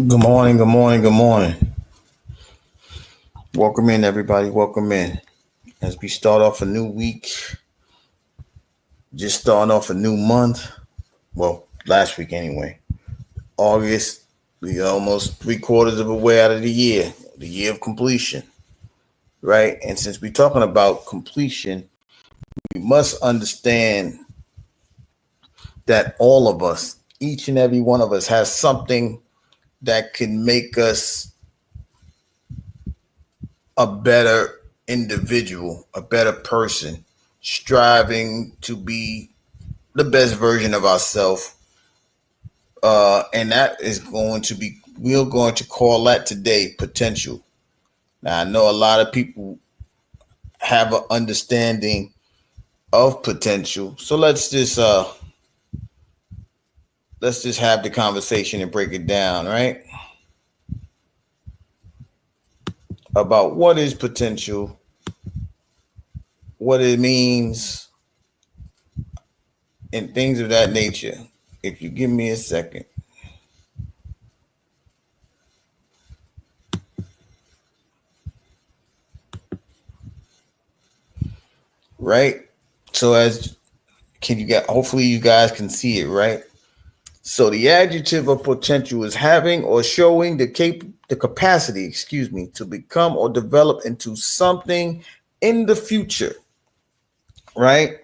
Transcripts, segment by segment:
Good morning, good morning, good morning. Welcome in, everybody. Welcome in. As we start off a new week, just starting off a new month. Well, last week anyway. August, we almost 3/4 of the way out of the year of completion, right? And since we're talking about completion, we must understand that all of us, each and every one of us, has something that can make us a better individual, a better person, striving to be the best version of ourselves. And that is going to be, we're going to call that today potential. Now, I know a lot of people have an understanding of potential. So let's just have the conversation and break it down, right? About what is potential, what it means, and things of that nature. If you give me a second. Right? So as can you get hopefully you guys can see it, right? So the adjective of potential is having or showing the capacity, to become or develop into something in the future, right?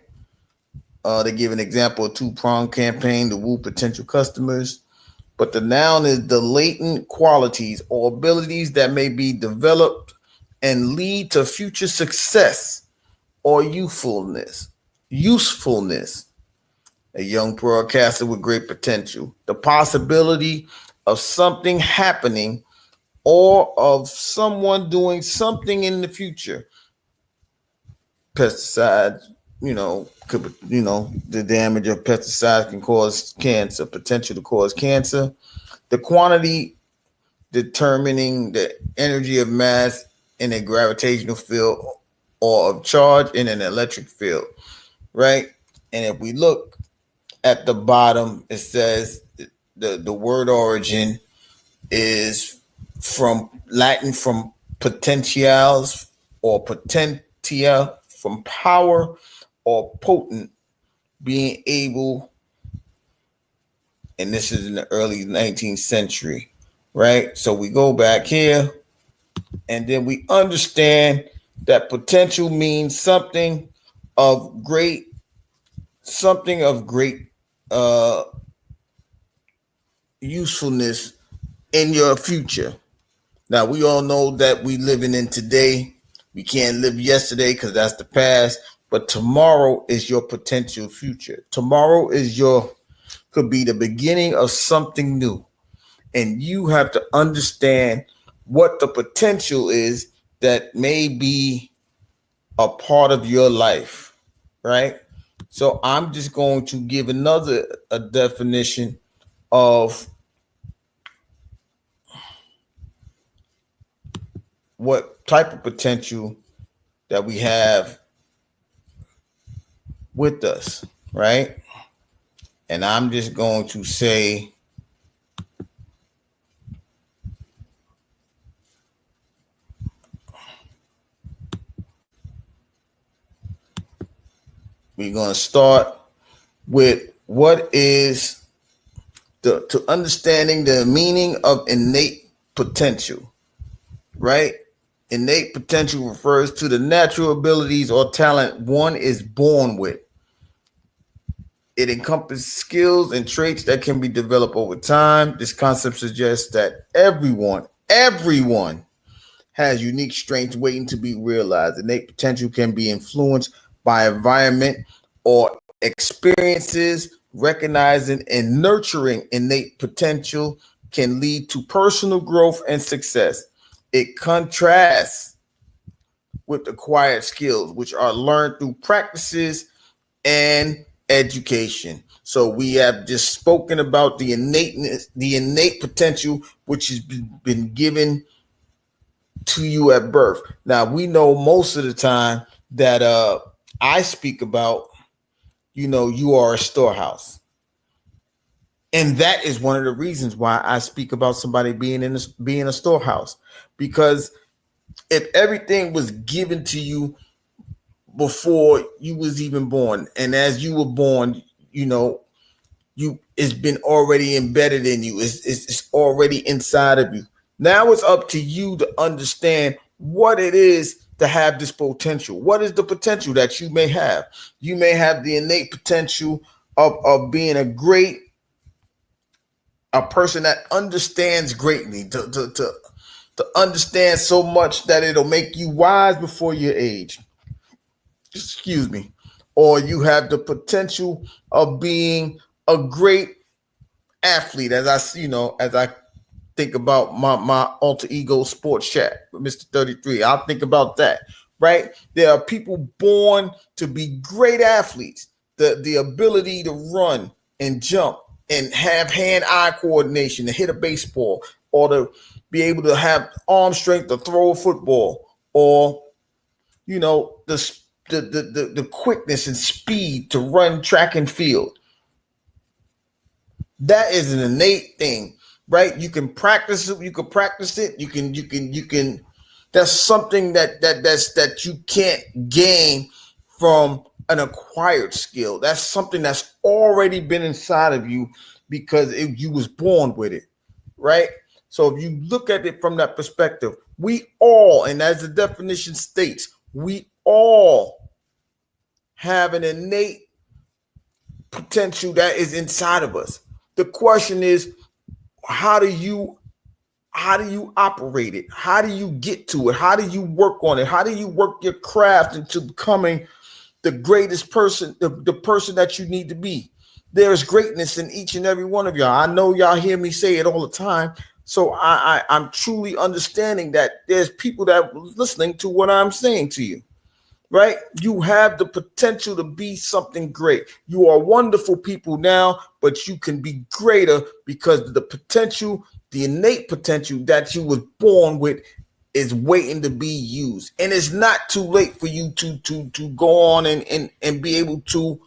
They give an example of two-pronged campaign to woo potential customers. But the noun is the latent qualities or abilities that may be developed and lead to future success or youthfulness. Usefulness. A young broadcaster with great potential. The possibility of something happening or of someone doing something in the future. Pesticides, the damage of pesticides can cause cancer, potential to cause cancer. The quantity determining the energy of mass in a gravitational field or of charge in an electric field, right? And if we look at the bottom, it says the word origin is from Latin from potentials or potentia from power or potent, being able, and this is in the early 19th century, right? So we go back here and then we understand that potential means something of great uh, usefulness in your future. Now, we all know that we living in today. We can't live yesterday because that's the past. But tomorrow is your potential future. Tomorrow could be the beginning of something new. And you have to understand what the potential is that may be a part of your life, right? So I'm just going to give a definition of what type of potential that we have with us, right? And I'm just going to say We're going to start with what is to understanding the meaning of innate potential, right? Innate potential refers to the natural abilities or talent one is born with. It encompasses skills and traits that can be developed over time. This concept suggests that everyone has unique strengths waiting to be realized. Innate potential can be influenced by environment or experiences. Recognizing and nurturing innate potential can lead to personal growth and success. It contrasts with acquired skills, which are learned through practices and education. So we have just spoken about the innate potential, which has been given to you at birth. Now we know most of the time that I speak about, you are a storehouse. And that is one of the reasons why I speak about somebody being a storehouse. Because if everything was given to you before you was even born, and as you were born, it's been already embedded in you. It's already inside of you. Now it's up to you to understand what it is to have this potential. What is the potential that you may have? You may have the innate potential of being a person that understands greatly, to understand so much that it'll make you wise before your age. Excuse me. Or you have the potential of being a great athlete, as I think about my alter ego sports chat with Mr. 33. I'll think about that, right? There are people born to be great athletes, the ability to run and jump and have hand-eye coordination to hit a baseball, or to be able to have arm strength to throw a football, or the quickness and speed to run track and field. That is an innate thing, right? You can practice it. You can. That's something that you can't gain from an acquired skill. That's something that's already been inside of you because you was born with it, right? So if you look at it from that perspective, we all, and as the definition states, we all have an innate potential that is inside of us. The question is, how do you operate it? How do you get to it? How do you work on it? How do you work your craft into becoming the greatest person, the person that you need to be? There's greatness in each and every one of y'all. I know y'all hear me say it all the time. So I'm truly understanding that there's people that are listening to what I'm saying to you, right? You have the potential to be something great. You are wonderful people now, but you can be greater because the potential, the innate potential that you was born with is waiting to be used. And it's not too late for you to go on and be able to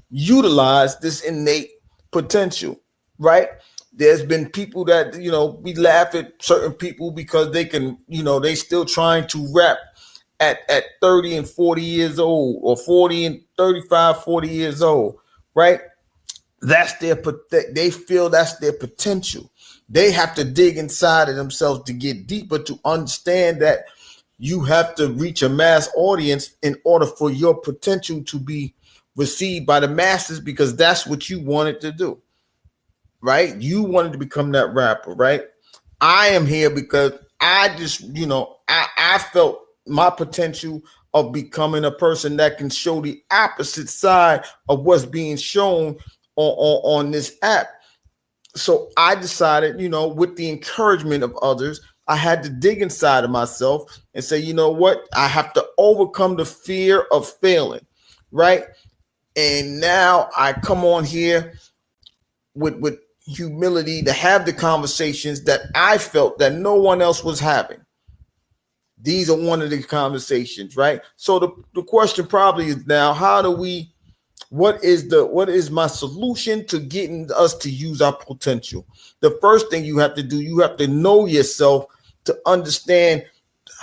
utilize this innate potential, right? There's been people that, we laugh at certain people because they can, they still trying to rap at 30 and 40 years old, or 40 and 35, 40 years old, right? They feel that's their potential. They have to dig inside of themselves to get deeper, to understand that you have to reach a mass audience in order for your potential to be received by the masses, because that's what you wanted to do, right? You wanted to become that rapper, right? I am here because I just, I felt my potential of becoming a person that can show the opposite side of what's being shown on this app. So I decided, with the encouragement of others, I had to dig inside of myself and say, you know what? I have to overcome the fear of failing, right? And now I come on here with humility to have the conversations that I felt that no one else was having. These are one of the conversations, right? So the question probably is now, what is my solution to getting us to use our potential? The first thing you have to do, you have to know yourself to understand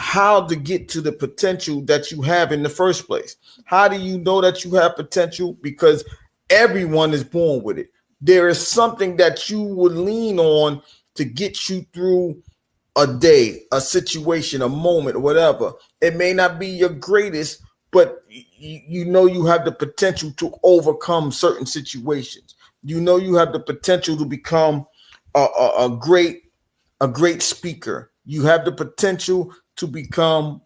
how to get to the potential that you have in the first place. How do you know that you have potential? Because everyone is born with it. There is something that you would lean on to get you through a day, a situation, a moment, whatever. It may not be your greatest, but you know you have the potential to overcome certain situations. You know you have the potential to become a great speaker. You have the potential to become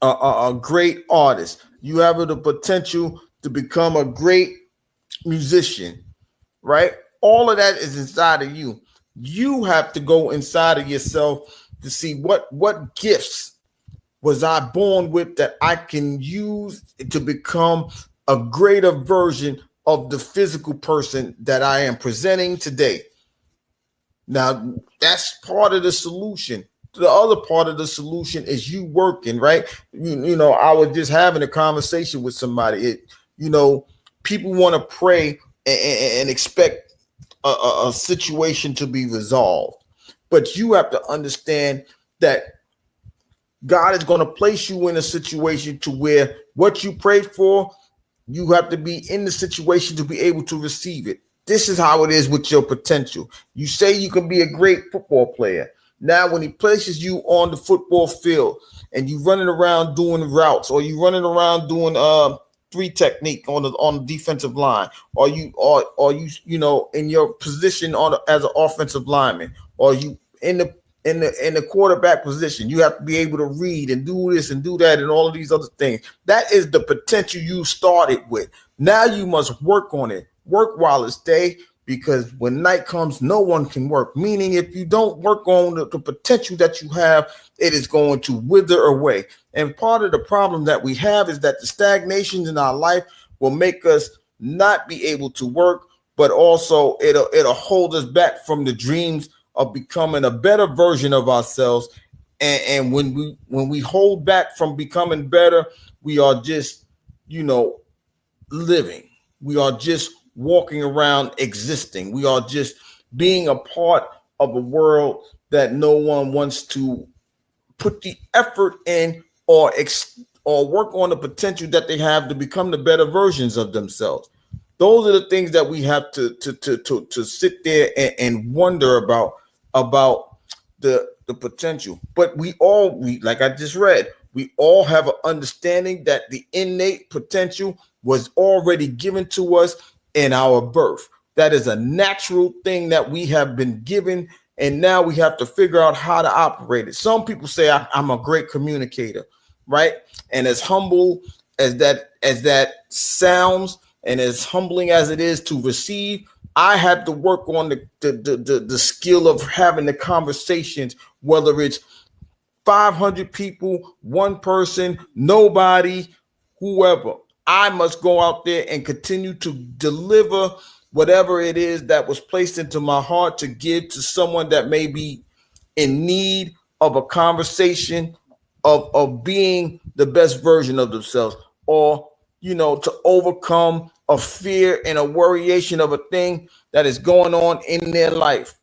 a great artist. You have the potential to become a great musician, right? All of that is inside of you. You have to go inside of yourself to see what gifts was I born with that I can use to become a greater version of the physical person that I am presenting today. Now, that's part of the solution. The other part of the solution is you working, right? You know, I was just having a conversation with somebody. People want to pray and expect a situation to be resolved. But you have to understand that God is going to place you in a situation to where what you prayed for, you have to be in the situation to be able to receive it. This is how it is with your potential. You say you can be a great football player. Now, when he places you on the football field and you running around doing routes, or you running around doing three technique on the defensive line, or you in your position as an offensive lineman, or you in the quarterback position, you have to be able to read and do this and do that and all of these other things. That is the potential you started with. Now you must work on it. Work while it's day, because when night comes, no one can work. Meaning, if you don't work on the potential that you have, it is going to wither away. And part of the problem that we have is that the stagnations in our life will make us not be able to work, but also it'll hold us back from the dreams of becoming a better version of ourselves. And when we hold back from becoming better, we are just, living. We are just walking around existing. We are just being a part of a world that no one wants to put the effort in or work on the potential that they have to become the better versions of themselves. Those are the things that we have to sit there and wonder about the potential. But we like I just read, we all have an understanding that the innate potential was already given to us in our birth. That is a natural thing that we have been given, and now we have to figure out how to operate it. Some people say I'm a great communicator, right? And as humble as that sounds, and as humbling as it is to receive, I have to work on the skill of having the conversations, whether it's 500 people, one person, nobody, whoever. I must go out there and continue to deliver whatever it is that was placed into my heart to give to someone that may be in need of a conversation, of being the best version of themselves, or to overcome a fear and a worryation of a thing that is going on in their life.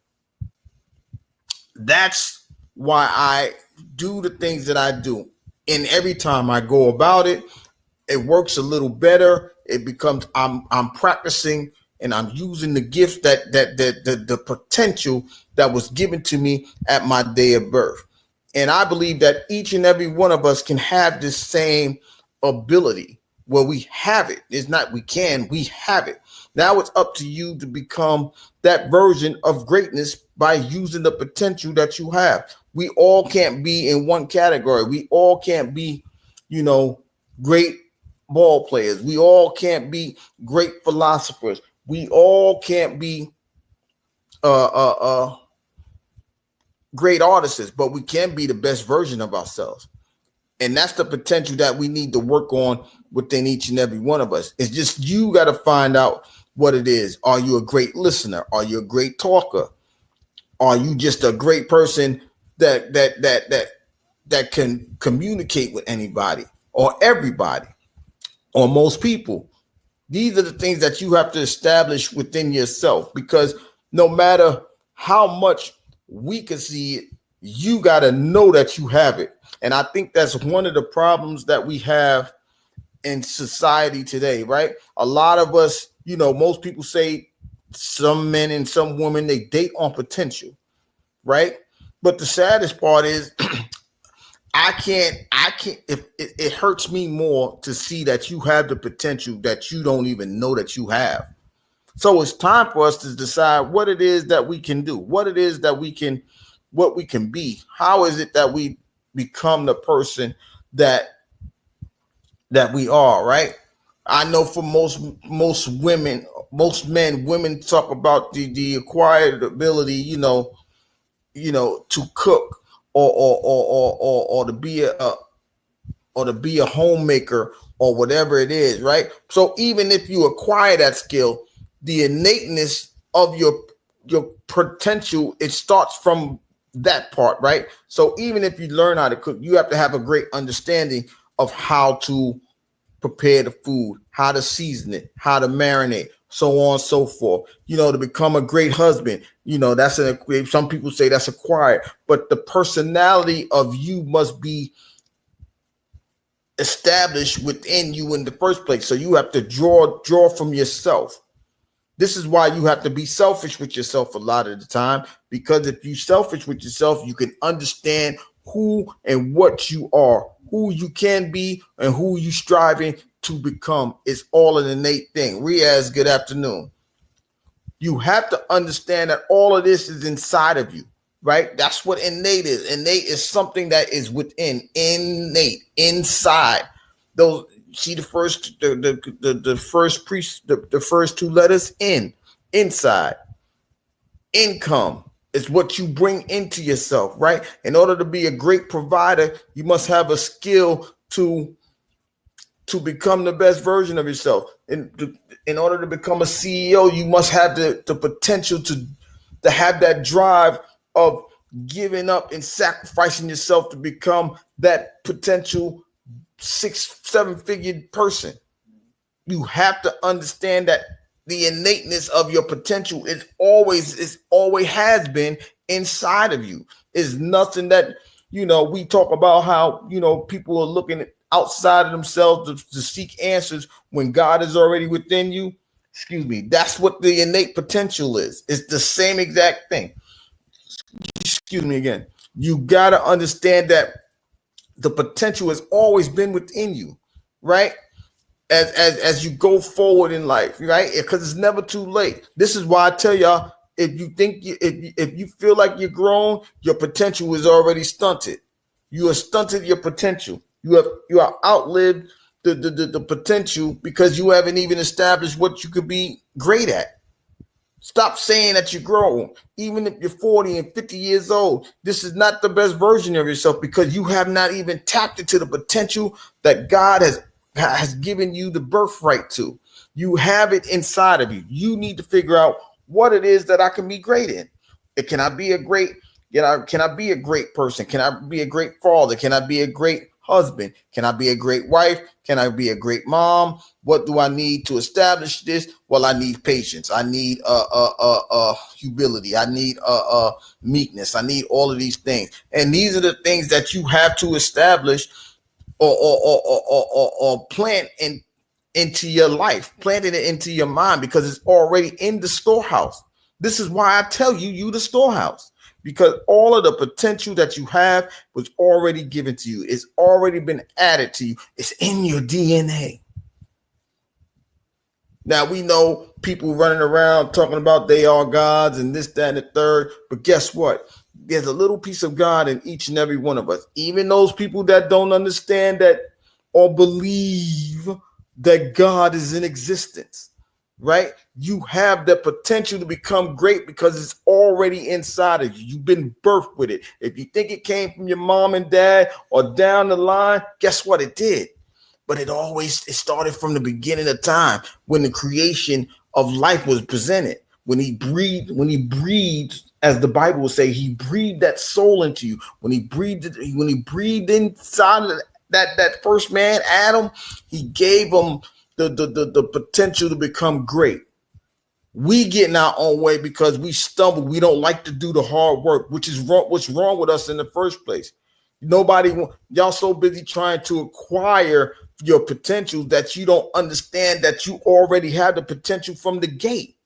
That's why I do the things that I do. And every time I go about it, it works a little better. It becomes I'm practicing, and I'm using the gift that the potential that was given to me at my day of birth. And I believe that each and every one of us can have this same ability. Well, we have it. It's not we have it. Now it's up to you to become that version of greatness by using the potential that you have. We all can't be in one category. We all can't be, great ball players. We all can't be great philosophers. We all can't be great artists, but we can be the best version of ourselves. And that's the potential that we need to work on within each and every one of us. It's just you got to find out what it is. Are you a great listener? Are you a great talker? Are you just a great person that can communicate with anybody or everybody or most people? These are the things that you have to establish within yourself, because no matter how much we can see it, You got to know that you have it. And I think that's one of the problems that we have in society today, right? A lot of us, most people say some men and some women, they date on potential, right? But the saddest part is I can't, if it hurts me more to see that you have the potential that you don't even know that you have. So it's time for us to decide what it is that we can do, what it is that what we can be. How is it that we become the person that we are, right? I know for most women, most men, women talk about the acquired ability, to cook or to be a homemaker or whatever it is, right? So even if you acquire that skill, the innateness of your potential, it starts from that part, right? So even if you learn how to cook, you have to have a great understanding of how to prepare the food, how to season it, how to marinate, so on and so forth. To become a great husband, that's some people say that's acquired, but the personality of you must be established within you in the first place. So you have to draw from yourself. This is why you have to be selfish with yourself a lot of the time, because if you're selfish with yourself, you can understand who and what you are, who you can be, and who you striving to become. It's all an innate thing. Riaz, good afternoon. You have to understand that all of this is inside of you, right? That's what innate is. Innate is something that is within, innate, inside. Those, see the first the first two letters, inside. Income is what you bring into yourself, right? In order to be a great provider, you must have a skill to become the best version of yourself. In order to become a CEO, you must have the potential to have that drive of giving up and sacrificing yourself to become that potential 6-7 figure person. You have to understand that the innateness of your potential is always has been inside of you. It's nothing that, we talk about how, people are looking outside of themselves to seek answers when God is already within you. Excuse me. That's what the innate potential is. It's the same exact thing. Excuse me again. You got to understand that the potential has always been within you, right? As you go forward in life, right? Because it's never too late. This is why I tell y'all, if you think if you feel like you're grown, your potential is already stunted. You are stunted your potential. You are outlived the potential because you haven't even established what you could be great at. Stop saying that you're grown. Even if you're 40 and 50 years old, this is not the best version of yourself because you have not even tapped into the potential that God has given you the birthright to. You have it inside of you. You need to figure out what it is that I can be great in. Can I be a great, can I be a great person? Can I be a great father? Can I be a great husband? Can I be a great wife? Can I be a great mom? What do I need to establish this? Well, I need patience. I need humility. I need meekness. I need all of these things. And these are the things that you have to establish or plant into your life, planting it into your mind because it's already in the storehouse. This is why I tell you the storehouse, because all of the potential that you have was already given to you. It's already been added to you. It's in your DNA. Now, we know people running around talking about they are gods and this, that, and the third. But guess what? There's a little piece of God in each and every one of us. Even those people that don't understand that or believe that God is in existence, right? You have the potential to become great because it's already inside of you. You've been birthed with it. If you think it came from your mom and dad or down the line, guess what? It did. But it started from the beginning of time when the creation of life was presented. When he breathed, as the Bible will say, he breathed that soul into you. When he breathed inside of that first man, Adam, he gave him the potential to become great. We get in our own way because we stumble. We don't like to do the hard work, which is wrong. What's wrong with us in the first place? Y'all so busy trying to acquire your potential that you don't understand that you already have the potential from the gate.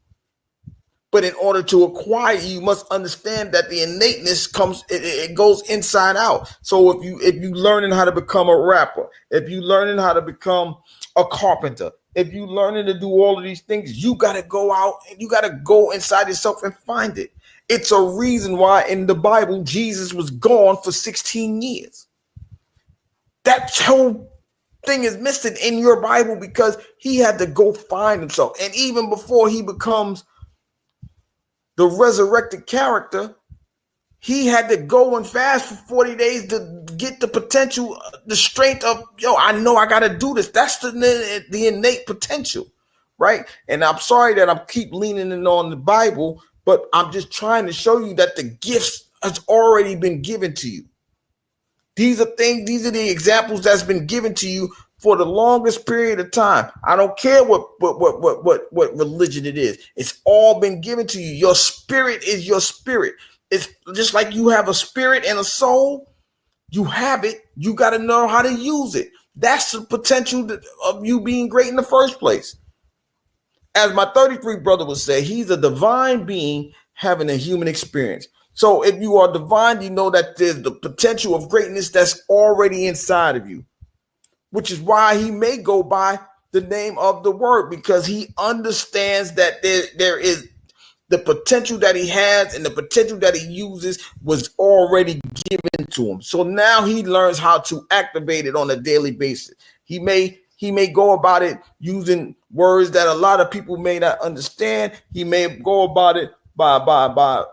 But in order to acquire, you must understand that the innateness it goes inside out. So if you learning how to become a rapper, if you learning how to become a carpenter, if you learning to do all of these things, you got to go out and you got to go inside yourself and find it. It's a reason why in the Bible, Jesus was gone for 16 years. That whole thing is missing in your Bible because he had to go find himself. And even before he becomes the resurrected character, he had to go and fast for 40 days to get the potential, the strength of, I know I got to do this. That's the innate potential, right? And I'm sorry that I keep leaning in on the Bible, but I'm just trying to show you that the gifts has already been given to you. These are the examples that's been given to you for the longest period of time. I don't care what religion it is. It's all been given to you. Your spirit is your spirit. It's just like you have a spirit and a soul. You have it. You got to know how to use it. That's the potential of you being great in the first place. As my 33 brother would say, he's a divine being having a human experience. So if you are divine, you know that there's the potential of greatness that's already inside of you, which is why he may go by the name of the Word, because he understands that there is the potential that he has and the potential that he uses was already given to him. So now he learns how to activate it on a daily basis. He may go about it using words that a lot of people may not understand. He may go about it by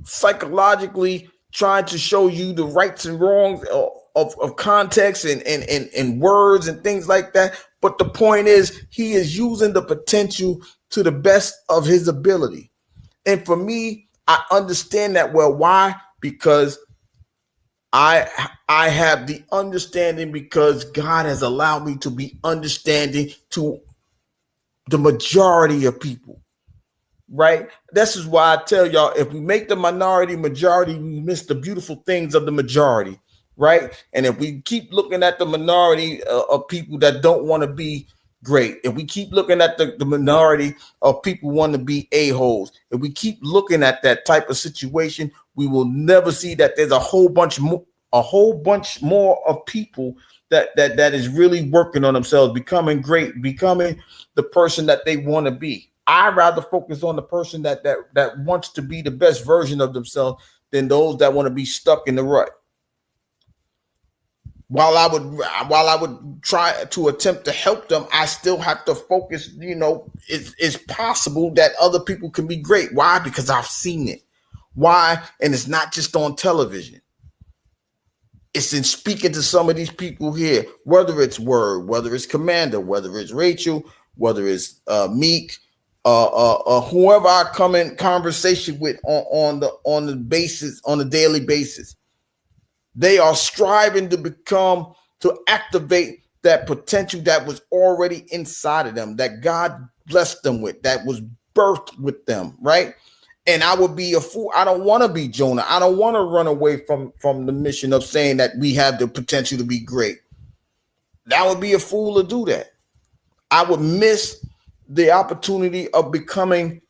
psychologically trying to show you the rights and wrongs of context and words and things like that. But the point is, he is using the potential to the best of his ability. And for me, I understand that well. Why? Because I have the understanding, because God has allowed me to be understanding to the majority of people. Right? This is why I tell y'all, if we make the minority majority, we miss the beautiful things of the majority. Right? And if we keep looking at the minority of people that don't want to be great, if we keep looking at the minority of people want to be a-holes, if we keep looking at that type of situation, we will never see that there's a whole bunch more of people that is really working on themselves, becoming great, becoming the person that they want to be. I'd rather focus on the person that wants to be the best version of themselves than those that want to be stuck in the rut. While I would try to attempt to help them, I still have to focus. It's possible that other people can be great. Why? Because I've seen it. Why? And it's not just on television. It's in speaking to some of these people here, whether it's Word, whether it's Commander, whether it's Rachel, whether it's Meek, whoever I come in conversation with on the daily basis. They are striving to activate that potential that was already inside of them, that God blessed them with, that was birthed with them, right? And I would be a fool. I don't want to be Jonah. I don't want to run away from the mission of saying that we have the potential to be great. That would be a fool to do that. I would miss the opportunity of becoming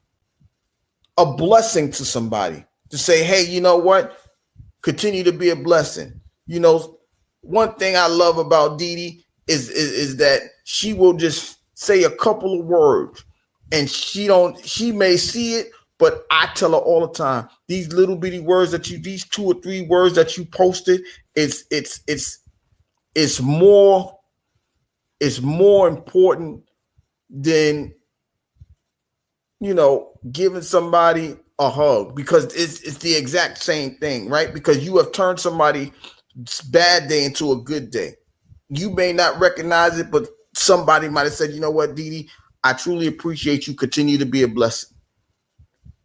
a blessing to somebody, to say, hey, you know what? Continue to be a blessing. One thing I love about Dee Dee is that she will just say a couple of words, and she may see it, but I tell her all the time, these little bitty words these 2 or 3 words that you posted, it's more important than giving somebody a hug, because it's the exact same thing, right? Because you have turned somebody's bad day into a good day. You may not recognize it, but somebody might have said, you know what, Dee Dee, I truly appreciate you. Continue to be a blessing.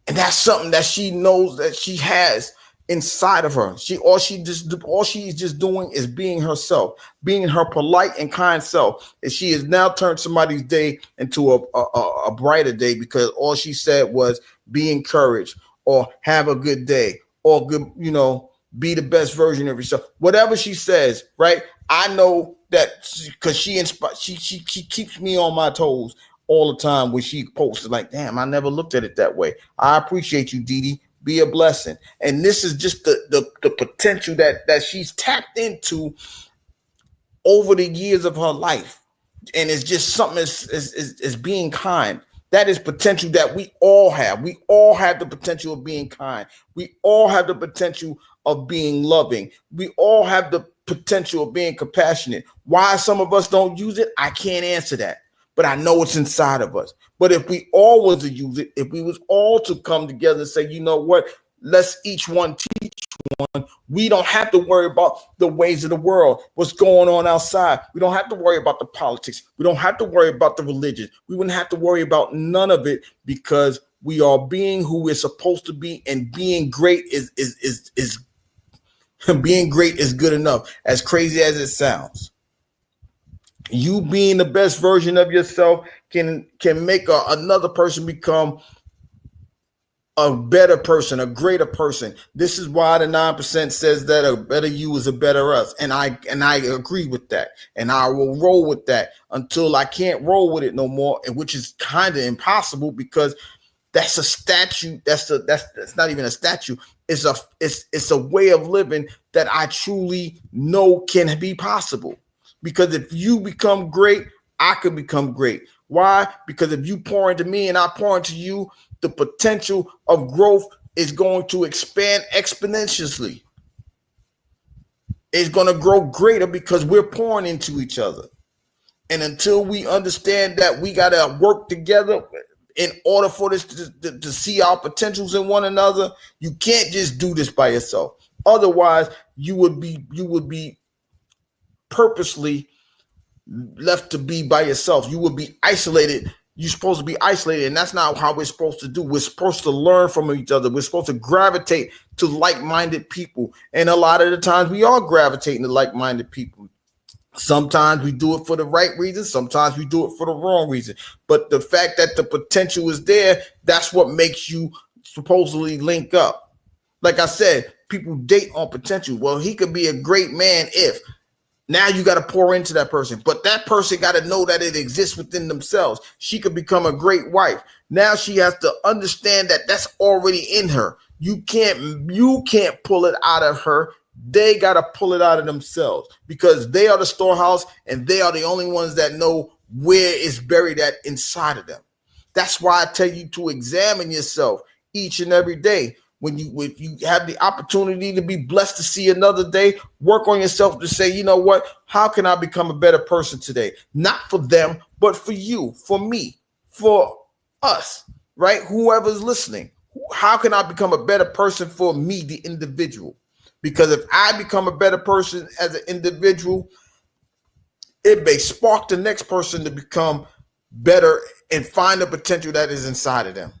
And that's something that she knows that she has inside of her. All she's just doing is being herself, being her polite and kind self. And she has now turned somebody's day into a brighter day because all she said was be encouraged or have a good day or good, be the best version of yourself. Whatever she says, right? I know that because she keeps me on my toes all the time when she posts like, damn, I never looked at it that way. I appreciate you, Dee Dee. Be a blessing. And this is just the potential that she's tapped into over the years of her life. And it's just something is being kind. That is potential that we all have. We all have the potential of being kind. We all have the potential of being loving. We all have the potential of being compassionate. Why some of us don't use it, I can't answer that. But I know it's inside of us. But if we all was to use it, if we was all to come together and say, you know what, let's each one teach one, we don't have to worry about the ways of the world, what's going on outside. We don't have to worry about the politics. We don't have to worry about the religion. We wouldn't have to worry about none of it because we are being who we're supposed to be, and being great is being great is good enough, as crazy as it sounds. You being the best version of yourself can make another person become a better person, a greater person. This is why the 9% says that a better you is a better us. And I agree with that. And I will roll with that until I can't roll with it no more, and which is kind of impossible because that's a statue. That's not even a statue. It's a way of living that I truly know can be possible. Because if you become great, I could become great. Why? Because if you pour into me and I pour into you, the potential of growth is going to expand exponentially. It's going to grow greater because we're pouring into each other. And until we understand that we got to work together in order for this to see our potentials in one another, you can't just do this by yourself. Otherwise, you would be purposely left to be by yourself. You would be isolated. You're supposed to be isolated, and that's not how we're supposed to do. We're supposed to learn from each other. We're supposed to gravitate to like-minded people, and a lot of the times we are gravitating to like-minded people. Sometimes we do it for the right reason. Sometimes we do it for the wrong reason. But the fact that the potential is there, that's what makes you supposedly link up. Like I said, people date on potential. Well, he could be a great man if. Now you got to pour into that person, but that person got to know that it exists within themselves. She could become a great wife. Now she has to understand that that's already in her. You can't pull it out of her. They got to pull it out of themselves because they are the storehouse and they are the only ones that know where it's buried at inside of them. That's why I tell you to examine yourself each and every day. When you have the opportunity to be blessed to see another day, work on yourself to say, you know what, how can I become a better person today? Not for them, but for you, for me, for us, right? Whoever's listening, how can I become a better person for me, the individual? Because if I become a better person as an individual, it may spark the next person to become better and find the potential that is inside of them.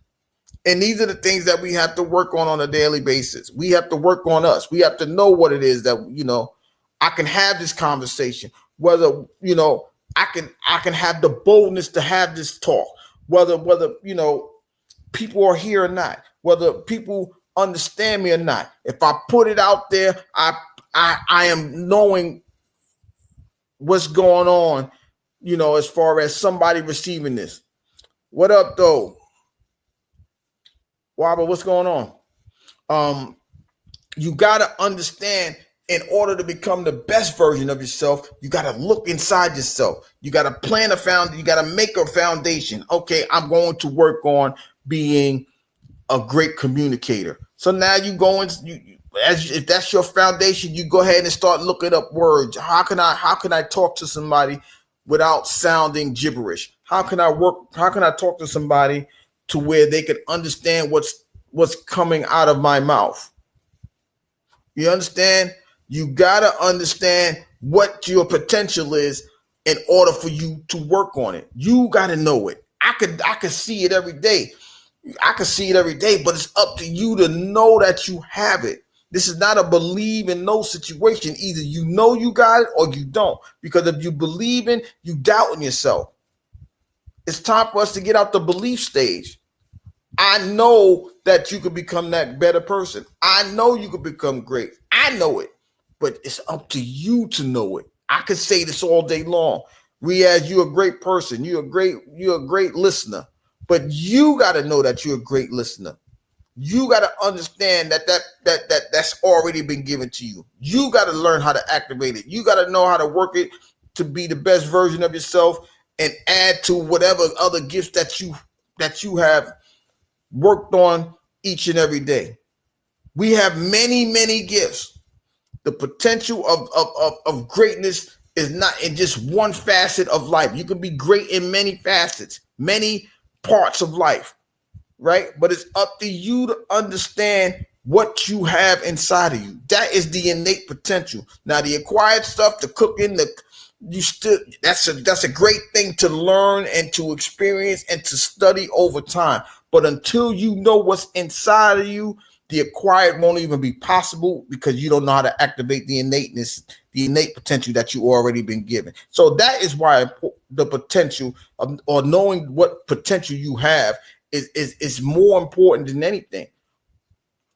And these are the things that we have to work on a daily basis. We have to work on us. We have to know what it is that, I can have this conversation, whether, I can have the boldness to have this talk, whether, people are here or not, whether people understand me or not. If I put it out there, I am knowing what's going on, as far as somebody receiving this. What up, though? Wobble, what's going on? You got to understand, in order to become the best version of yourself, you got to look inside yourself. You got to plan you got to make a foundation. Okay, I'm going to work on being a great communicator. So now you go if that's your foundation, you go ahead and start looking up words. How can I talk to somebody without sounding gibberish? How can I talk to somebody to where they can understand what's coming out of my mouth? You understand? You got to understand what your potential is in order for you to work on it. You got to know it. I could see it every day. But it's up to you to know that you have it. This is not a believe in no situation. Either you know you got it or you don't. Because if you believe in, you doubt in yourself. It's time for us to get out the belief stage. I know that you could become that better person. I know you could become great. I know it. But it's up to you to know it. I could say this all day long. Riaz, you're a great person. You're a great listener. But you got to know that you're a great listener. You got to understand that's already been given to you. You got to learn how to activate it. You got to know how to work it to be the best version of yourself and add to whatever other gifts that you have worked on each and every day. We have many gifts. The potential of greatness is not in just one facet of life. You can be great in many facets, many parts of life, right? But it's up to you to understand what you have inside of you. That is the innate potential. Now, the acquired stuff, the cooking, that's a great thing to learn and to experience and to study over time. But until you know what's inside of you, the acquired won't even be possible because you don't know how to activate the innate potential that you already been given. So that is why the potential of, or knowing what potential you have is more important than anything.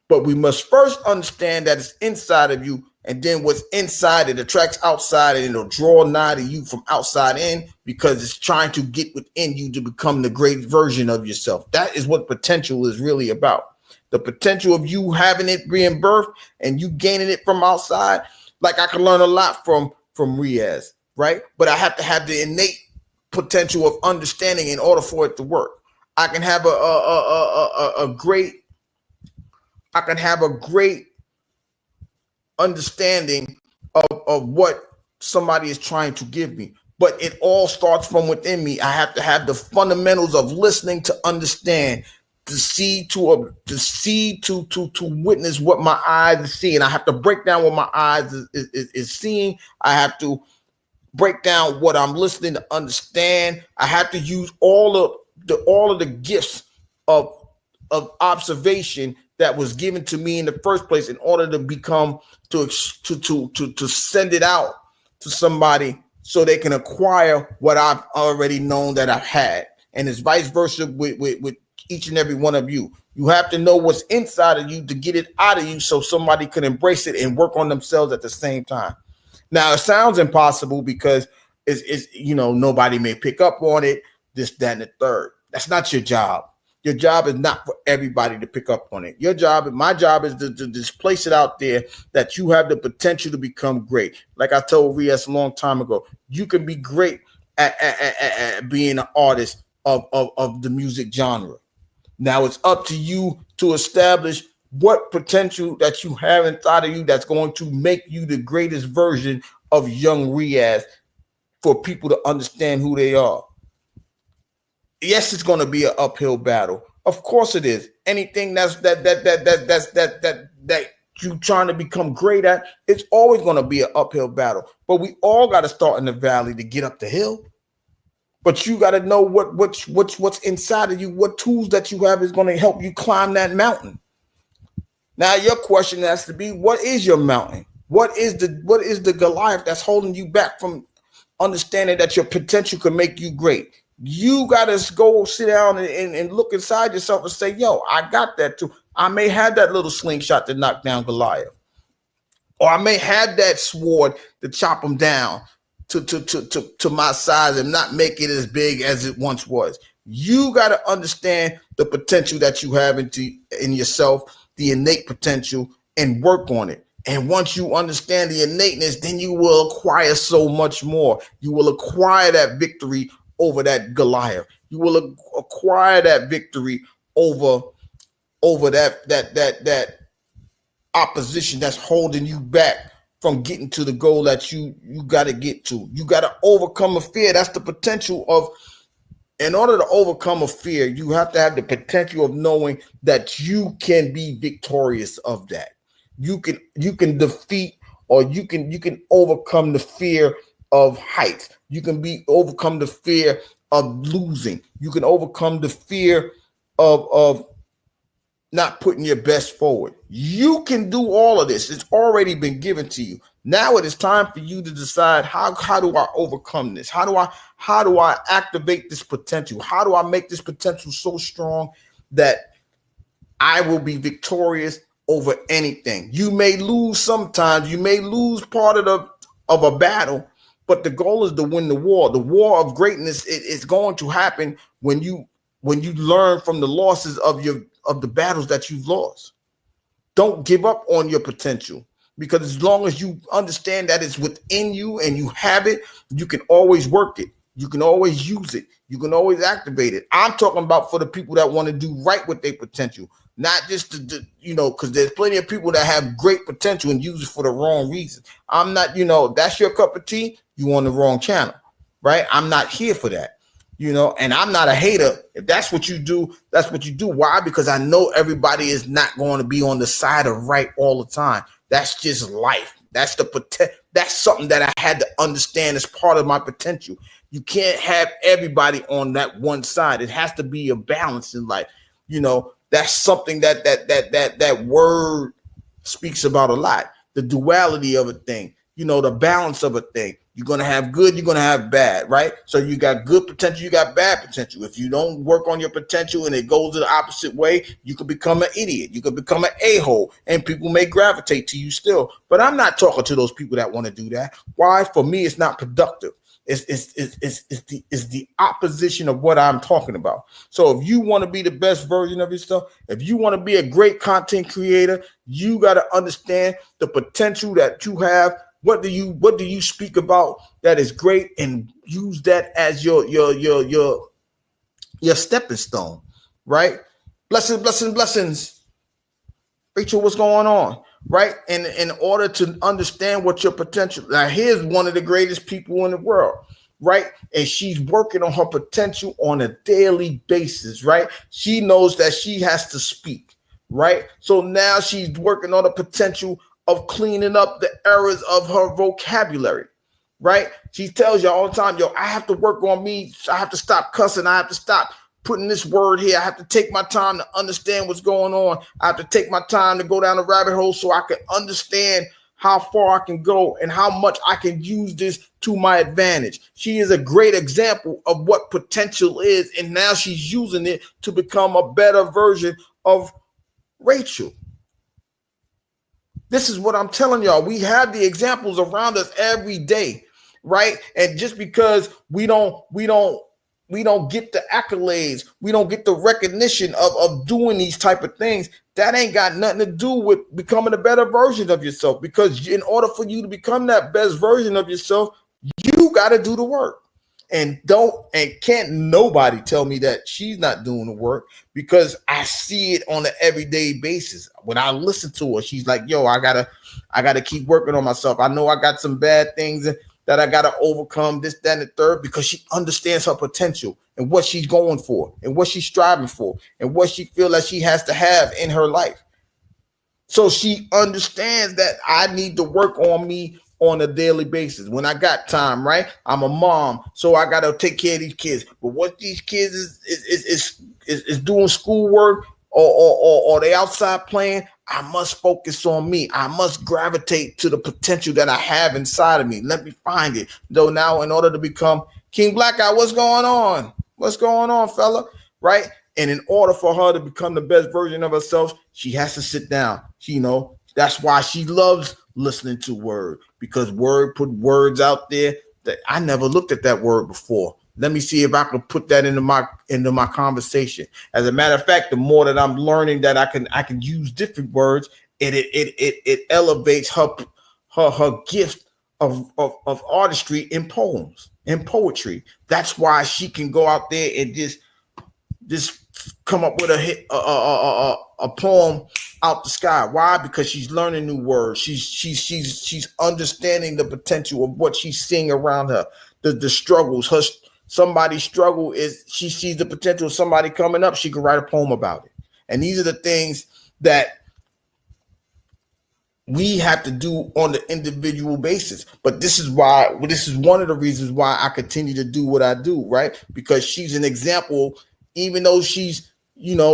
But we must first understand that it's inside of you, and then what's inside it attracts outside, and it'll draw nigh to you from outside in because it's trying to get within you to become the great version of yourself. That is what potential is really about. The potential of you having it being birthed and you gaining it from outside. Like I can learn a lot from Riaz, right? But I have to have the innate potential of understanding in order for it to work. I can have a great understanding of what somebody is trying to give me. But it all starts from within me. I have to have the fundamentals of listening to understand, to witness what my eyes are seeing. I have to break down what my eyes is seeing. I have to break down what I'm listening to understand. I have to use all of the gifts of observation that was given to me in the first place in order to become to send it out to somebody so they can acquire what I've already known that I've had. And it's vice versa with each and every one of you. You have to know what's inside of you to get it out of you so somebody can embrace it and work on themselves at the same time. Now, it sounds impossible because it's nobody may pick up on it, this, that, and the third. That's not your job. Your job is not for everybody to pick up on it. My job is to just place it out there that you have the potential to become great. Like I told Riaz a long time ago, you can be great at being an artist of the music genre. Now it's up to you to establish what potential that you have inside of you that's going to make you the greatest version of young Riaz for people to understand who they are. Yes, it's going to be an uphill battle. Of course it is. Anything that you trying to become great at, it's always going to be an uphill battle. But we all got to start in the valley to get up the hill. But you got to know what's inside of you, what tools that you have is going to help you climb that mountain. Now your question has to be, what is your mountain? What is the Goliath that's holding you back from understanding that your potential can make you great? You got to go sit down and look inside yourself and say, yo, I got that too. I may have that little slingshot to knock down Goliath. Or I may have that sword to chop him down to my size and not make it as big as it once was. You got to understand the potential that you have in yourself, the innate potential, and work on it. And once you understand the innateness, then you will acquire so much more. You will acquire that victory over that Goliath. You will acquire that victory over that opposition that's holding you back from getting to the goal that you got to get to. You got to overcome a fear. That's the potential of, in order to overcome a fear, you have to have the potential of knowing that you can be victorious of that. You can defeat, or you can overcome the fear of heights. You can overcome the fear of losing. You can overcome the fear of not putting your best forward. You can do all of this. It's already been given to you. Now it is time for you to decide how do I overcome this? How do I activate this potential? How do I make this potential so strong that I will be victorious over anything? You may lose sometimes. You may lose part of a battle, but the goal is to win the war. The war of greatness is going to happen when you learn from the losses of the battles that you've lost. Don't give up on your potential, because as long as you understand that it's within you and you have it, you can always work it. You can always use it. You can always activate it. I'm talking about for the people that want to do right with their potential, not just because there's plenty of people that have great potential and use it for the wrong reason. I'm not, that's your cup of tea. You on the wrong channel, right? I'm not here for that. And I'm not a hater. If that's what you do, that's what you do. Why? Because I know everybody is not going to be on the side of right all the time. That's just life. That's something that I had to understand as part of my potential. You can't have everybody on that one side. It has to be a balance in life. That's something that word speaks about a lot. The duality of a thing, the balance of a thing. You're going to have good, you're going to have bad, right? So you got good potential, you got bad potential. If you don't work on your potential and it goes the opposite way, you could become an idiot. You could become an a-hole, and people may gravitate to you still. But I'm not talking to those people that want to do that. Why? For me, it's not productive. It's the opposition of what I'm talking about. So if you want to be the best version of yourself, if you want to be a great content creator, you got to understand the potential that you have. What do you speak about that is great, and use that as your stepping stone, right? Blessings. Rachel, what's going on? Right? And in order to understand what your potential, now here's one of the greatest people in the world, right? And she's working on her potential on a daily basis, right? She knows that she has to speak, right? So now she's working on the potential of cleaning up the errors of her vocabulary, right? She tells you all the time, I have to work on me. I have to stop cussing. I have to stop putting this word here. I have to take my time to understand what's going on. I have to take my time to go down the rabbit hole so I can understand how far I can go and how much I can use this to my advantage. She is a great example of what potential is, and now she's using it to become a better version of Rachel. This is what I'm telling y'all. We have the examples around us every day, right? And just because we don't get the accolades, we don't get the recognition of doing these type of things, that ain't got nothing to do with becoming a better version of yourself. Because in order for you to become that best version of yourself, you got to do the work. And can't nobody tell me that she's not doing the work, because I see it on an everyday basis. When I listen to her, she's like, I gotta keep working on myself. I know I got some bad things that I gotta overcome, this, that, and the third, because she understands her potential and what she's going for and what she's striving for and what she feels like she has to have in her life. So she understands that I need to work on me on a daily basis. When I got time, right? I'm a mom, so I gotta take care of these kids. But what these kids is doing schoolwork or they outside playing, I must focus on me. I must gravitate to the potential that I have inside of me. Let me find it. Though now, in order to become King Black Guy, what's going on? What's going on, fella? Right? And in order for her to become the best version of herself, she has to sit down. That's why she loves listening to Word, because Word put words out there that I never looked at that word before. Let me see if I can put that into my conversation. As a matter of fact, the more that I'm learning that I can use different words, it elevates her gift of artistry in poems, in poetry. That's why she can go out there and just come up with a poem out the sky. Why? Because she's learning new words. She's understanding the potential of what she's seeing around her. The struggles. Somebody's struggle is she sees the potential of somebody coming up. She can write a poem about it. And these are the things that we have to do on the individual basis. But this is one of the reasons why I continue to do what I do, right? Because she's an example, even though she's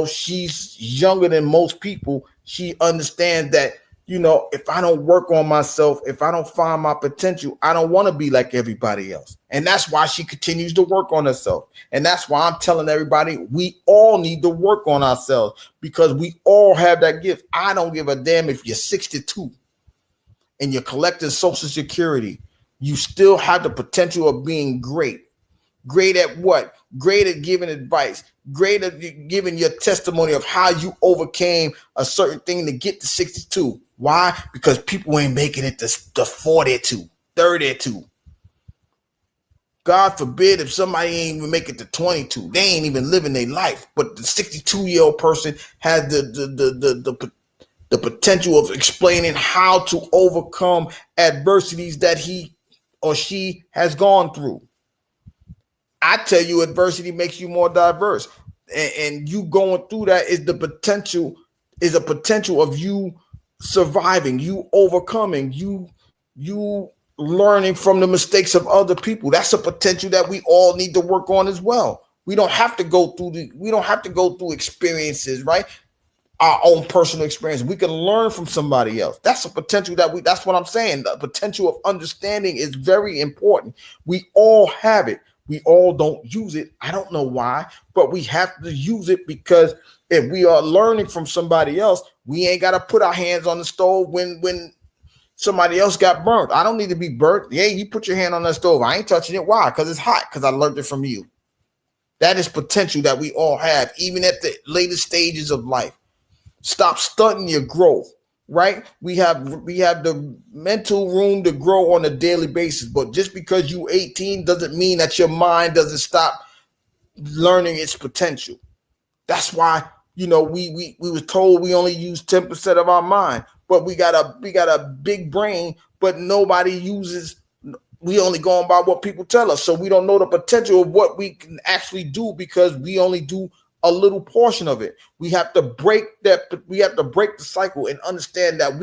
she's younger than most people. She understands that, if I don't work on myself, if I don't find my potential, I don't want to be like everybody else. And that's why she continues to work on herself. And that's why I'm telling everybody, we all need to work on ourselves, because we all have that gift. I don't give a damn if you're 62 and you're collecting Social Security. You still have the potential of being great. Great at what? Great at giving advice. Great at giving your testimony of how you overcame a certain thing to get to 62. Why? Because people ain't making it to 42, 32. God forbid if somebody ain't even make it to 22. They ain't even living their life. But the 62-year-old person has the potential of explaining how to overcome adversities that he or she has gone through. I tell you, adversity makes you more diverse, and you going through that is a potential of you surviving, you overcoming, you learning from the mistakes of other people. That's a potential that we all need to work on as well. We don't have to go through experiences, right? Our own personal experience. We can learn from somebody else. That's a potential that's what I'm saying. The potential of understanding is very important. We all have it. We all don't use it. I don't know why, but we have to use it, because if we are learning from somebody else, we ain't got to put our hands on the stove when somebody else got burnt. I don't need to be burnt. Yeah, you put your hand on that stove. I ain't touching it. Why? Because it's hot, because I learned it from you. That is potential that we all have, even at the latest stages of life. Stop stunting your growth, right? We have the mental room to grow on a daily basis, but just because you 18 doesn't mean that your mind doesn't stop learning its potential. That's why, we were told we only use 10% of our mind, but we got a big brain, but nobody uses. We only going by what people tell us, so we don't know the potential of what we can actually do, because we only do a little portion of it. We have to break that. We have to break the cycle and understand that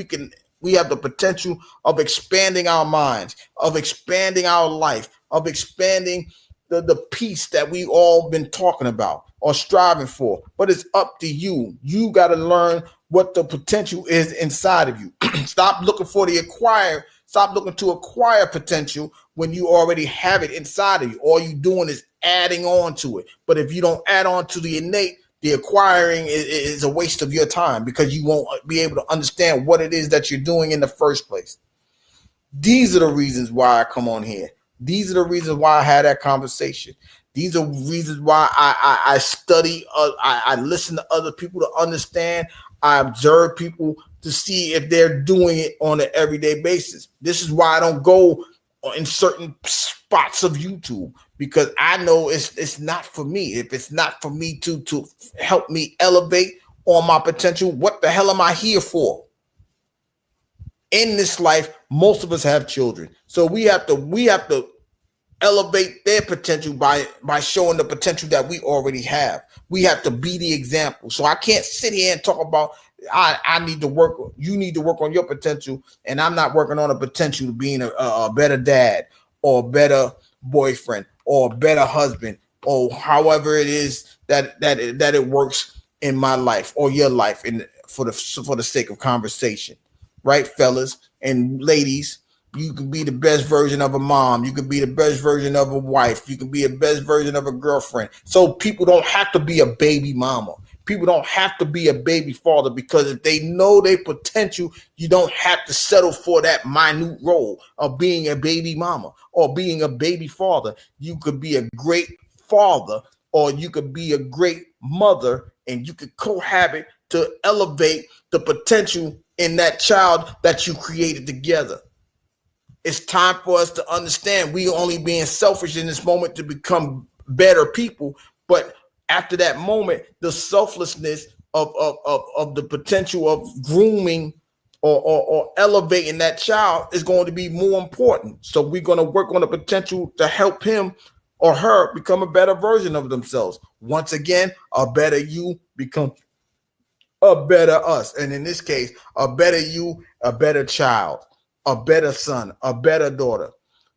we have the potential of expanding our minds, of expanding our life, of expanding the peace that we all been talking about or striving for. But it's up to you. You got to learn what the potential is inside of you. Stop looking to acquire potential when you already have it inside of you. All you doing is adding on to it. But if you don't add on to the innate, the acquiring is a waste of your time, because you won't be able to understand what it is that you're doing in the first place. These are the reasons why I come on here. These are the reasons why I had that conversation. These are reasons why I study. I listen to other people to understand. I observe people to see if they're doing it on an everyday basis. This is why I don't go in certain spots of YouTube, because I know it's not for me. If it's not for me to help me elevate on my potential, what the hell am I here for? In this life, most of us have children, so we have to elevate their potential by showing the potential that we already have. We have to be the example. So I can't sit here and talk about I need to work. You need to work on your potential, and I'm not working on a potential of being a better dad or a better boyfriend or a better husband, or however it is that it works in my life or your life, and for the sake of conversation, right, fellas and ladies. You can be the best version of a mom. You can be the best version of a wife. You can be the best version of a girlfriend. So people don't have to be a baby mama. People don't have to be a baby father, because if they know their potential, you don't have to settle for that minute role of being a baby mama or being a baby father. You could be a great father, or you could be a great mother, and you could cohabit to elevate the potential in that child that you created together. It's time for us to understand we only being selfish in this moment to become better people. But after that moment, the selflessness of the potential of grooming or elevating that child is going to be more important. So we're going to work on the potential to help him or her become a better version of themselves. Once again, a better you become a better us. And in this case, a better you, a better child, a better son, a better daughter.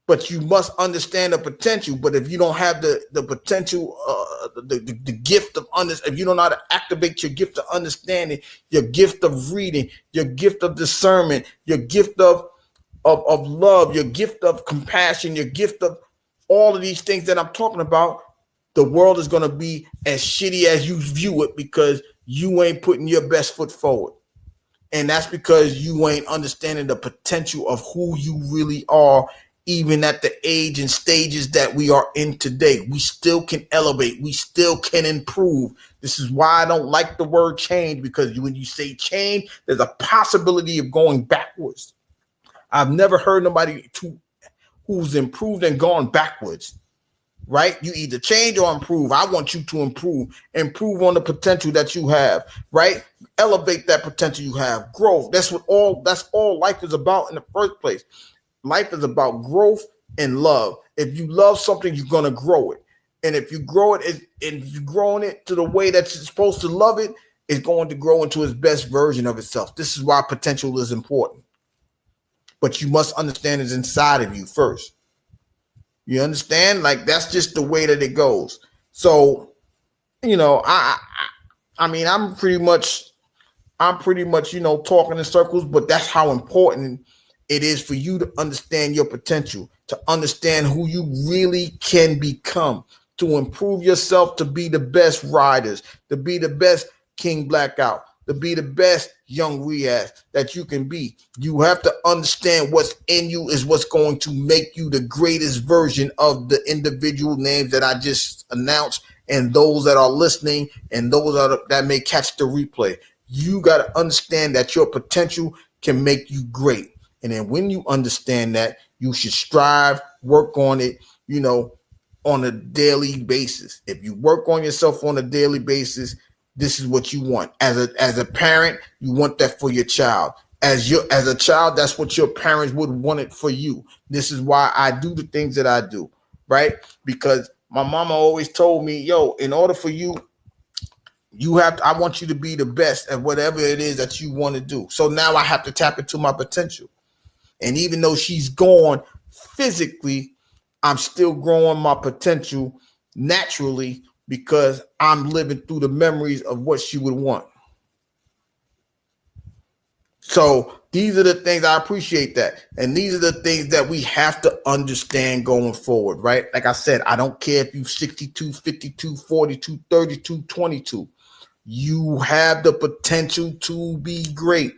but you must understand the potential. But if you don't have the potential, the gift of if you don't know how to activate your gift of understanding, your gift of reading, your gift of discernment, your gift of love, your gift of compassion, your gift of all of these things that I'm talking about, the world is going to be as shitty as you view it because you ain't putting your best foot forward. And that's because you ain't understanding the potential of who you really are, even at the age and stages that we are in today. We still can elevate. We still can improve. This is why I don't like the word change, because when you say change, there's a possibility of going backwards. I've never heard nobody who's improved and gone backwards. Right? You either change or improve. I want you to improve on the potential that you have, right? Elevate that potential you have, growth. That's all life is about in the first place. Life is about growth and love. If you love something, you're going to grow it. And if you grow it, and if you're growing it to the way that you're supposed to love it, it's going to grow into its best version of itself. This is why potential is important. But you must understand it's inside of you first. You understand? Like, that's just the way that it goes. So, I mean, I'm pretty much, talking in circles, but that's how important it is for you to understand your potential, to understand who you really can become, to improve yourself, to be the best riders, to be the best King Blackout, to be the best young Riaz that you can be. You have to understand what's in you is what's going to make you the greatest version of the individual names that I just announced, and those that are listening, and those that may catch the replay. You got to understand that your potential can make you great. And then when you understand that, you should strive, work on it, on a daily basis. If you work on yourself on a daily basis, this is what you want. As a parent, you want that for your child. As a child, that's what your parents would want it for you. This is why I do the things that I do, right? Because my mama always told me, yo, in order for you, I want you to be the best at whatever it is that you want to do. So now I have to tap into my potential. And even though she's gone physically, I'm still growing my potential naturally, because I'm living through the memories of what she would want. So these are the things, I appreciate that. And these are the things that we have to understand going forward, right? Like I said, I don't care if you're 62, 52, 42, 32, 22. You have the potential to be great.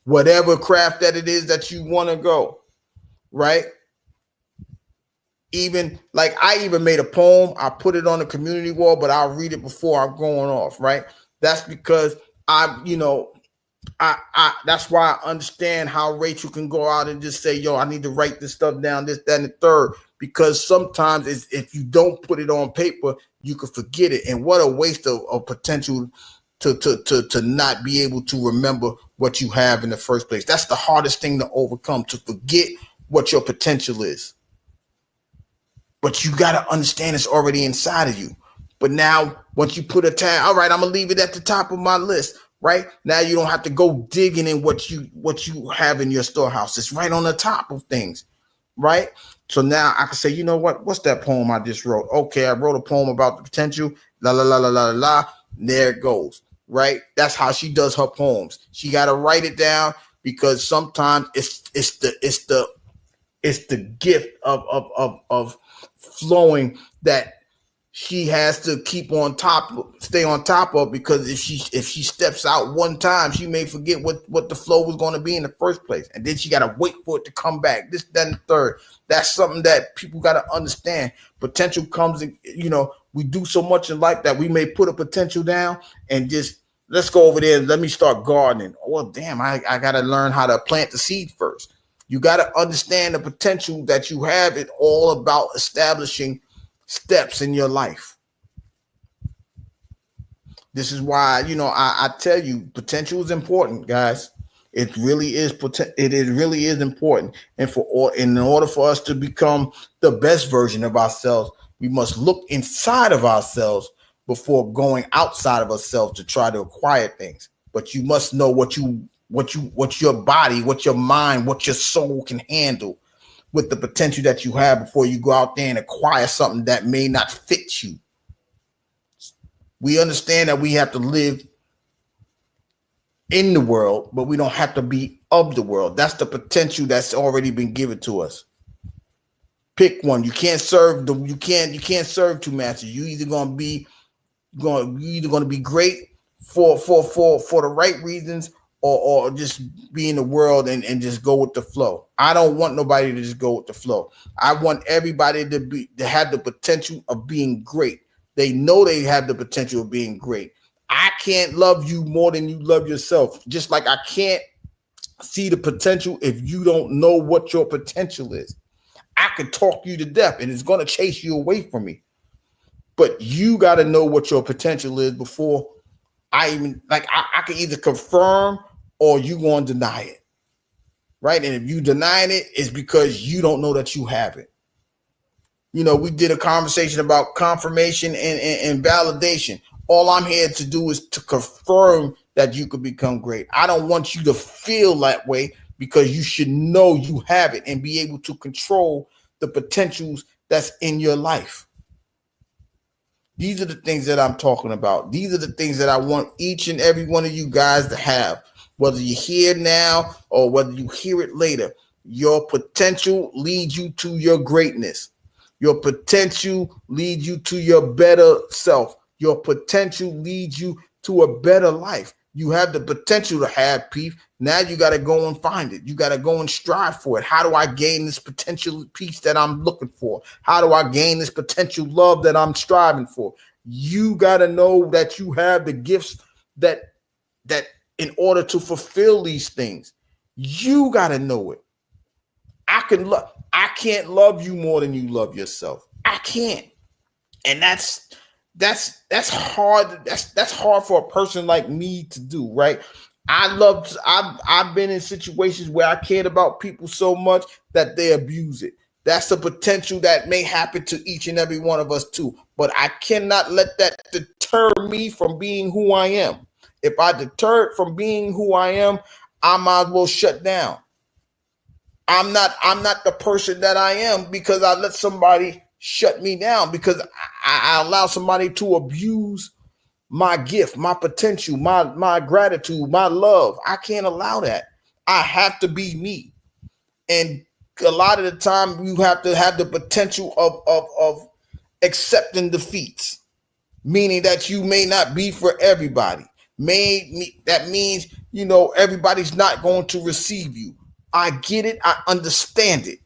Whatever craft that it is that you want to go, right? Even like I even made a poem. I put it on the community wall, but I'll read it before I'm going off, right? That's because I that's why I understand how Rachel can go out and just say, yo, I need to write this stuff down, this, that, and the third. Because sometimes if you don't put it on paper, you can forget it. And what a waste of potential to not be able to remember what you have in the first place. That's the hardest thing to overcome, to forget what your potential is. But you got to understand it's already inside of you. But now, once you put a tag, all right, I'm going to leave it at the top of my list, right? Now you don't have to go digging in what you have in your storehouse. It's right on the top of things, right? So now I can say, you know what? What's that poem I just wrote? Okay, I wrote a poem about the potential. La, la, la, la, la, la. There it goes, right? That's how she does her poems. She got to write it down, because sometimes it's the gift of flowing that she has to stay on top of, because if she steps out one time, she may forget what the flow was going to be in the first place, and then she got to wait for it to come back. This, that, and the third. That's something that people got to understand. Potential comes in, we do so much in life that we may put a potential down and just, let's go over there and let me start gardening. Well, damn, I got to learn how to plant the seed first. You got to understand the potential that you have. It's all about establishing steps in your life. This is why, I tell you, potential is important, guys. It really is. It really is important. And in order for us to become the best version of ourselves, we must look inside of ourselves before going outside of ourselves to try to acquire things. But you must know what your body, what your mind, what your soul can handle with the potential that you have before you go out there and acquire something that may not fit you. We understand that we have to live in the world, but we don't have to be of the world. That's the potential that's already been given to us. Pick one. You can't serve serve two masters. You either gonna be great for the right reasons, or just be in the world and just go with the flow. I don't want nobody to just go with the flow. I want everybody to have the potential of being great. They know they have the potential of being great. I can't love you more than you love yourself. Just like I can't see the potential if you don't know what your potential is. I could talk you to death and it's going to chase you away from me. But you got to know what your potential is before I can either confirm or you going to deny it. Right? And if you denying it, it's because you don't know that you have it. You know, we did a conversation about confirmation and validation. All I'm here to do is to confirm that you could become great. I don't want you to feel that way, because you should know you have it and be able to control the potentials that's in your life. These are the things that I'm talking about. These are the things that I want each and every one of you guys to have, whether you hear now or whether you hear it later. Your potential leads you to your greatness. Your potential leads you to your better self. Your potential leads you to a better life. You have the potential to have peace. Now you got to go and find it. You got to go and strive for it. How do I gain this potential peace that I'm looking for? How do I gain this potential love that I'm striving for? You got to know that you have the gifts that in order to fulfill these things, you got to know it. I can't love you more than you love yourself. I can't. And that's hard. That's hard for a person like me to do, right? I've been in situations where I cared about people so much that they abuse it. That's the potential that may happen to each and every one of us too. But I cannot let that deter me from being who I am. If I deter from being who I am, I might as well shut down. I'm not the person that I am because I let somebody shut me down, because I allow somebody to abuse my gift, my potential, my gratitude, my love. I can't allow that. I have to be me. And a lot of the time you have to have the potential of accepting defeats, meaning that you may not be for everybody. That means, everybody's not going to receive you. I get it. I understand it.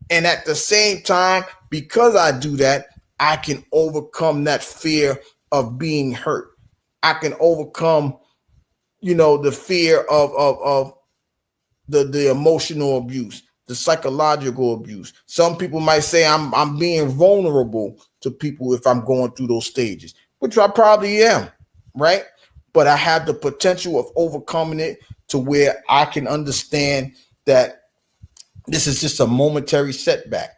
And at the same time, because I do that, I can overcome that fear of being hurt. I can overcome, the fear of the emotional abuse, the psychological abuse. Some people might say I'm being vulnerable to people if I'm going through those stages, which I probably am, right? But I have the potential of overcoming it to where I can understand that this is just a momentary setback.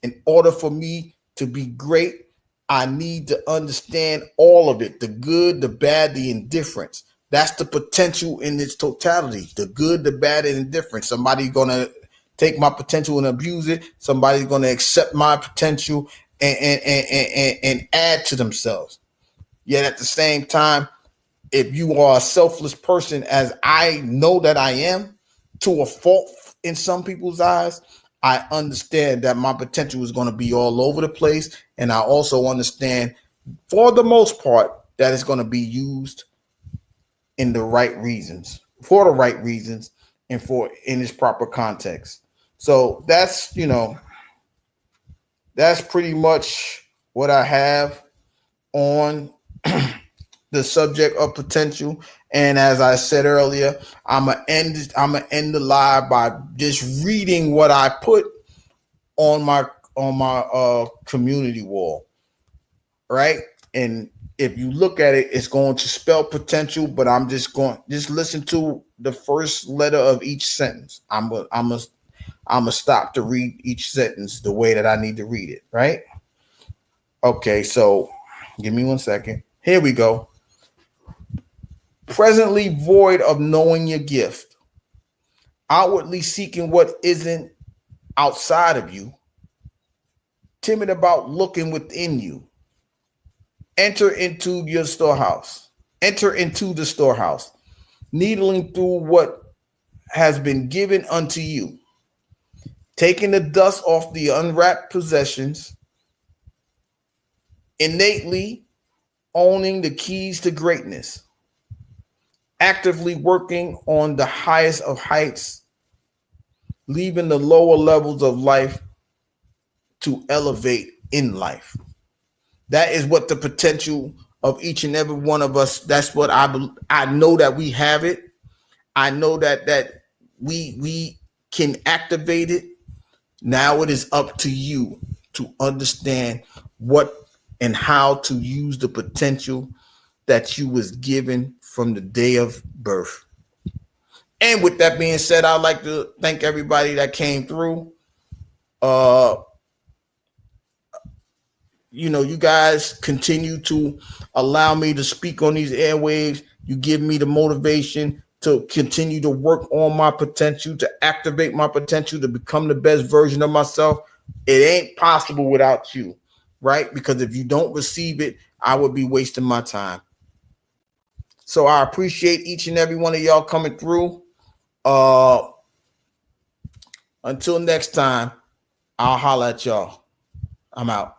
In order for me to be great, I need to understand all of it, the good, the bad, the indifference. That's the potential in its totality, the good, the bad, and indifference. Somebody's going to take my potential and abuse it. Somebody's going to accept my potential and add to themselves. Yet at the same time, if you are a selfless person, as I know that I am, to a fault in some people's eyes, I understand that my potential is going to be all over the place. And I also understand, for the most part, that it's going to be used in the right reasons, for the right reasons, and in its proper context. So that's pretty much what I have on the subject of potential. And as I said earlier, I'm gonna end the live by just reading what I put on my community wall, right? And if you look at it, it's going to spell potential, but I'm just listen to the first letter of each sentence. I'm gonna stop to read each sentence the way that I need to read it, right? Okay, so give me 1 second. Here we go. Presently void of knowing your gift, outwardly seeking what isn't outside of you, timid about looking within you. Enter into your storehouse. Enter into the storehouse, needling through what has been given unto you, taking the dust off the unwrapped possessions, innately owning the keys to greatness, actively working on the highest of heights, leaving the lower levels of life to elevate in life. That is what the potential of each and every one of us. That's what I know that we have it. I know that we can activate it. Now it is up to you to understand what and how to use the potential that you was given from the day of birth. And with that being said, I'd like to thank everybody that came through. Uh, you guys continue to allow me to speak on these airwaves. You give me the motivation to continue to work on my potential, to activate my potential, to become the best version of myself. It ain't possible without you, right? Because if you don't receive it, I would be wasting my time. So I appreciate each and every one of y'all coming through. Until next time, I'll holler at y'all. I'm out.